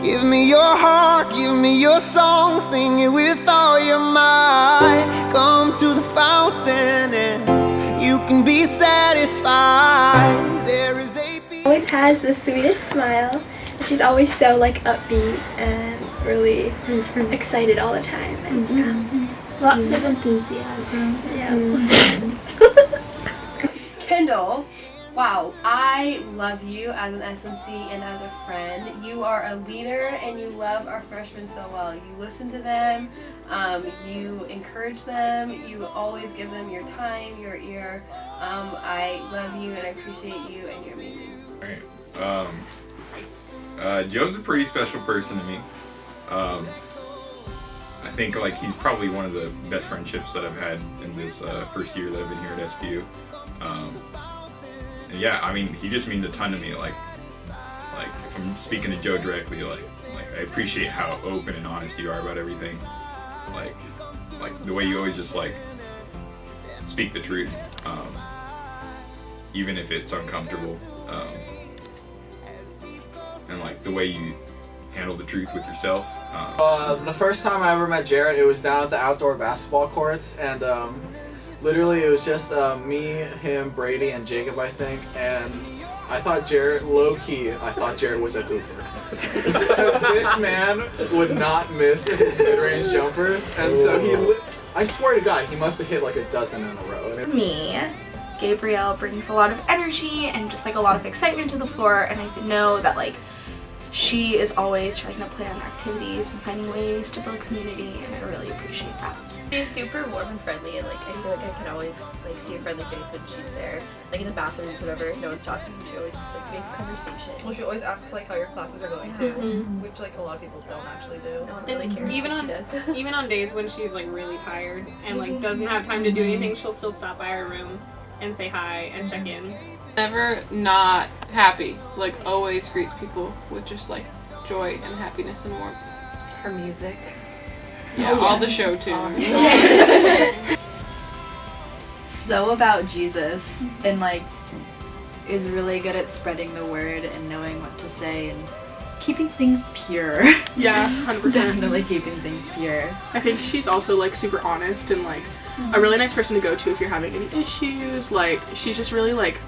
Give me your heart, give me your song, sing it with all your might. Come to the fountain and you can be satisfied. There is a peace. Always has the sweetest smile. She's always so like upbeat and really excited all the time. And, lots of enthusiasm. Kendall, wow, I love you as an SMC and as a friend. You are a leader and you love our freshmen so well. You listen to them, you encourage them, you always give them your time, your ear. I love you and I appreciate you and you're amazing. Alright. Joe's a pretty special person to me. I think like he's probably one of the best friendships that I've had in this first year that I've been here at SPU. And yeah, I mean, he just means a ton to me. Like if I'm speaking to Joe directly, like I appreciate how open and honest you are about everything. Like the way you always just like speak the truth, even if it's uncomfortable. And like the way you handle the truth with yourself. The first time I ever met Jarrett, it was down at the outdoor basketball courts, and literally it was just me, him, Brady, and Jacob, I think, and I thought Jarrett, low-key, I thought Jarrett was a hooper. This man would not miss his mid-range jumpers, and so I swear to God, he must have hit like a dozen in a row. For me, Gabrielle brings a lot of energy and just like a lot of excitement to the floor, and I know that like she is always trying to plan activities and finding ways to build community, and I really appreciate that. She's super warm and friendly, and like I feel like I can always like see a friendly face when she's there. Like in the bathrooms, whatever, no one's talking, she always just like makes conversation. Well, she always asks like how your classes are going too, which like a lot of people don't actually do. No one really cares even what on she does. even on days when she's like really tired and like doesn't have time to do anything, she'll still stop by her room and say hi and check in. Never not happy. Like always greets people with just like joy and happiness and warmth. Her music. Yeah, all the show too. So about Jesus and like is really good at spreading the word and knowing what to say and keeping things pure. Yeah, 100%. Definitely keeping things pure. I think she's also like super honest and like a really nice person to go to if you're having any issues. Like she's just really like,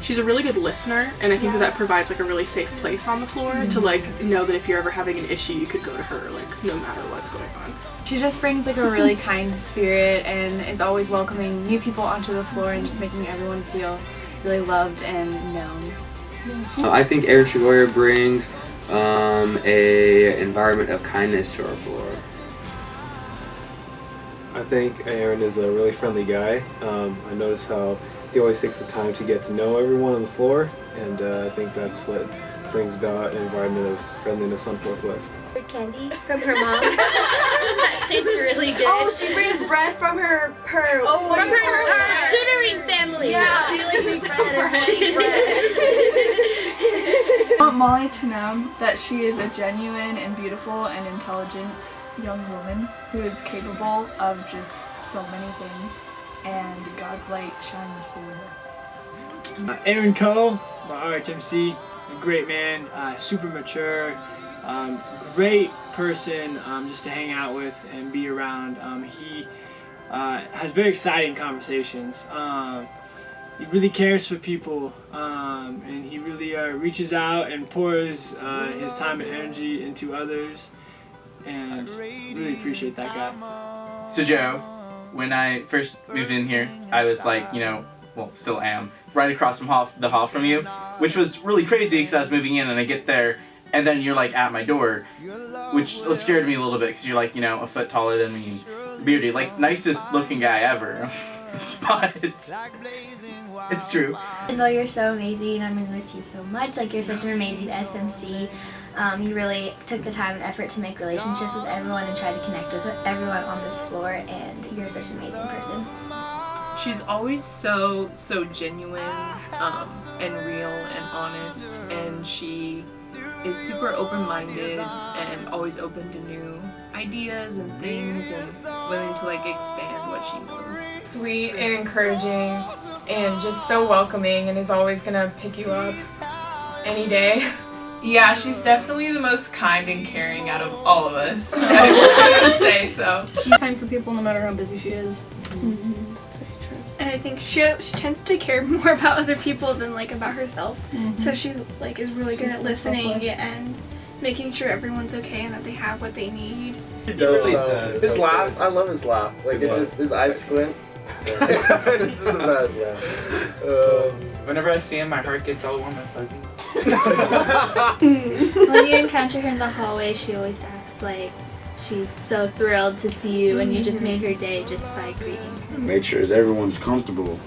she's a really good listener, and I think that provides like a really safe place on the floor to like know that if you're ever having an issue you could go to her like no matter what's going on. She just brings like a really kind spirit and is always welcoming new people onto the floor and just making everyone feel really loved and known. I think Aaron Trigoria brings a environment of kindness to our floor. I think Aaron is a really friendly guy. I notice how he always takes the time to get to know everyone on the floor, and I think that's what brings about an environment of friendliness on Fourth West. Candy from her mom. That tastes really good. Oh, she brings bread from her tutoring family. Yeah, stealing bread. I want Molly to know that she is a genuine and beautiful and intelligent young woman who is capable of just so many things, and God's light shines through her. Aaron Coe, my RHMC, a great man, super mature, great person just to hang out with and be around. He has very exciting conversations. He really cares for people, and he really reaches out and pours his time and energy into others, and really appreciate that guy. So Joe, when I first moved in here, I was like, well, still am, right across from the hall from you, which was really crazy because I was moving in and I get there and then you're like at my door, which scared me a little bit because you're like, a foot taller than me, bearded, like nicest looking guy ever. But it's true. Kendall, you're so amazing. I'm gonna miss you so much. Like, you're such an amazing SMC. You really took the time and effort to make relationships with everyone and try to connect with everyone on this floor, and you're such an amazing person. She's always so genuine and real and honest, and she is super open-minded and always open to new ideas and things and willing to like expand what she knows. Sweet and encouraging and just so welcoming, and is always gonna pick you up any day. Yeah, she's definitely the most kind and caring out of all of us. I would say so. She's kind for people no matter how busy she is. That's very true. And I think she tends to care more about other people than like about herself. So she like is really good at listening and making sure everyone's okay and that they have what they need. He really does. His laugh, I love his laugh. Like it's just his eyes squint. This is the best. Whenever I see him, my heart gets all warm and fuzzy. When you encounter her in the hallway, she always acts like she's so thrilled to see you, and you just made her day just by greeting her. Make sure everyone's comfortable.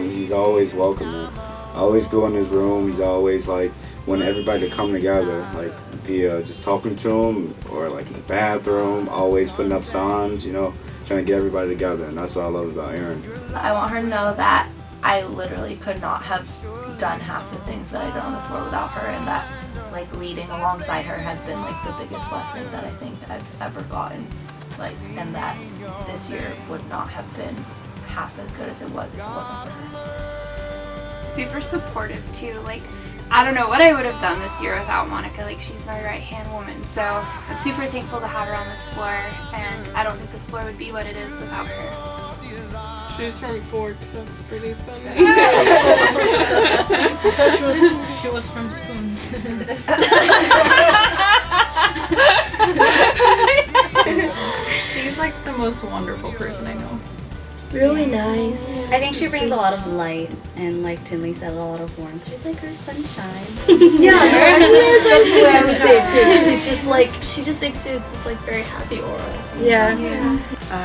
He's always welcoming. Always go in his room. He's always like want everybody to come together, like via just talking to him or like in the bathroom. Always putting up signs, you know, trying to get everybody together, and that's what I love about Erin. I want her to know that I literally could not have done half the things that I did on this floor without her, and that like leading alongside her has been like the biggest blessing that I think I've ever gotten, like, and that this year would not have been half as good as it was if it wasn't for her. Super supportive too. Like, I don't know what I would have done this year without Monica. Like, she's my right-hand woman. So I'm super thankful to have her on this floor, and I don't think this floor would be what it is without her. She's from Forks, that's pretty funny. I thought she was from Spoons. She's like the most wonderful person I know. Really nice. I think she brings a lot of light and, like Tinley said, a lot of warmth. She's like our sunshine. Yeah, actually that's the way I would say it too. She's just like, she just exudes this like very happy aura. Yeah.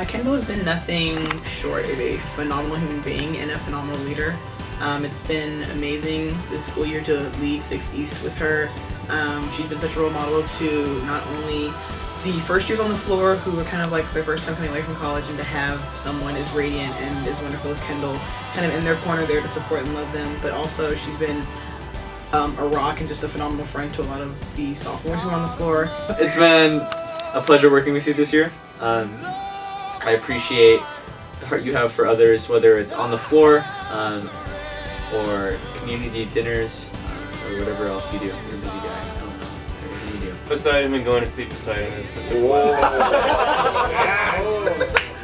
Kendall has been nothing short of a phenomenal human being and a phenomenal leader. It's been amazing this school year to lead 6th East with her. She's been such a role model to not only the first years on the floor who were kind of like their first time coming away from college, and to have someone as radiant and as wonderful as Kendall kind of in their corner there to support and love them, but also she's been a rock and just a phenomenal friend to a lot of the sophomores who are on the floor. It's been a pleasure working with you this year. I appreciate the heart you have for others, whether it's on the floor or community dinners or whatever else you do. You're a busy guy. I don't know. Everything you do. Beside him and going to sleep beside him is such a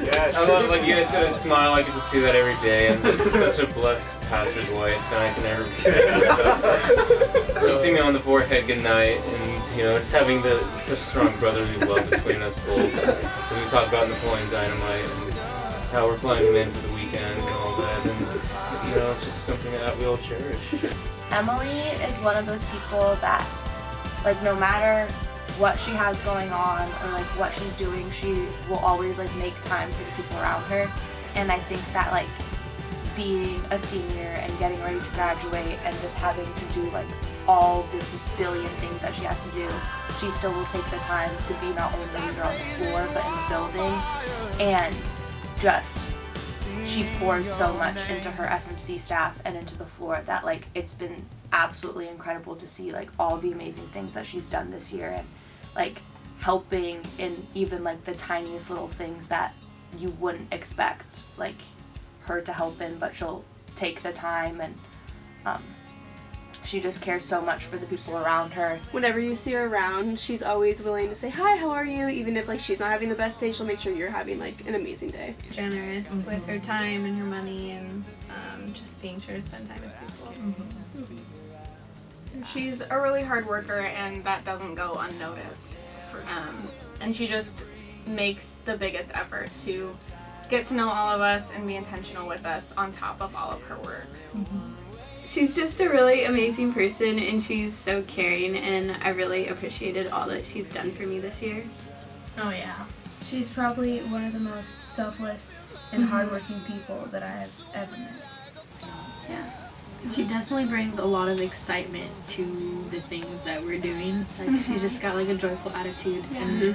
Yes. I love, like you guys said, a smile. I get to see that every day. I'm just such a blessed pastor's wife, and I can never you see me on the forehead goodnight, and you know, just having such strong brotherly love between us both. As we talk about Napoleon Dynamite and how we're flying him in for the weekend and all that, and you know, it's just something that we all cherish. Emily is one of those people that, like, no matter what she has going on or like what she's doing, she will always like make time for the people around her. And I think that like being a senior and getting ready to graduate and just having to do like all the billion things that she has to do, she still will take the time to be not only the leader on the floor but in the building, and just she pours so much into her SMC staff and into the floor that like it's been absolutely incredible to see like all the amazing things that she's done this year, and like helping in even like the tiniest little things that you wouldn't expect like her to help in, but she'll take the time, and she just cares so much for the people around her. Whenever you see her around, she's always willing to say, hi, how are you? Even if like she's not having the best day, she'll make sure you're having like an amazing day. Generous with her time and her money, and just being sure to spend time with people. She's a really hard worker, and that doesn't go unnoticed. And she just makes the biggest effort to get to know all of us and be intentional with us on top of all of her work. She's just a really amazing person, and she's so caring, and I really appreciated all that she's done for me this year. Oh yeah. She's probably one of the most selfless and hardworking people that I've ever met. Yeah. She definitely brings a lot of excitement to the things that we're doing. Like she's just got like a joyful attitude and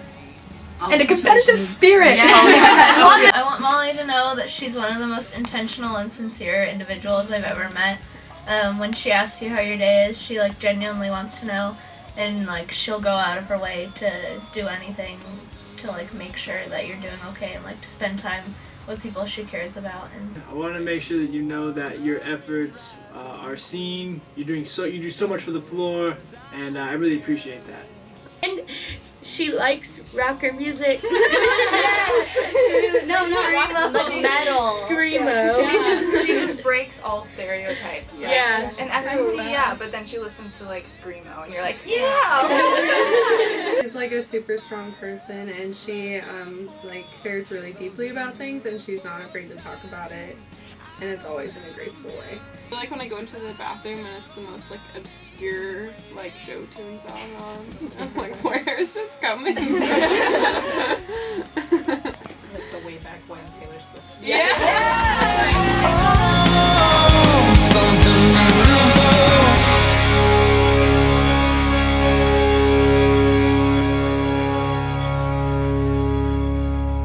a competitive spirit. Yeah. I want Molly to know that she's one of the most intentional and sincere individuals I've ever met. When she asks you how your day is, she like genuinely wants to know, and like she'll go out of her way to do anything to like make sure that you're doing okay, and like to spend time with people she cares about. And I want to make sure that you know that your efforts are seen. You do so much for the floor, and I really appreciate that. And she likes rocker music. No, not rock, but metal. Screamo. She just breaks all stereotypes. Like, Yeah. And SMC, yeah, but then she listens to like Screamo, and you're like, yeah. She's like a super strong person, and she like cares really deeply about things, and she's not afraid to talk about it, and it's always in a graceful way. I like when I go into the bathroom and it's the most like obscure like show tune song on. I'm like, where is this coming from? Like the way back when Taylor Swift. Yeah.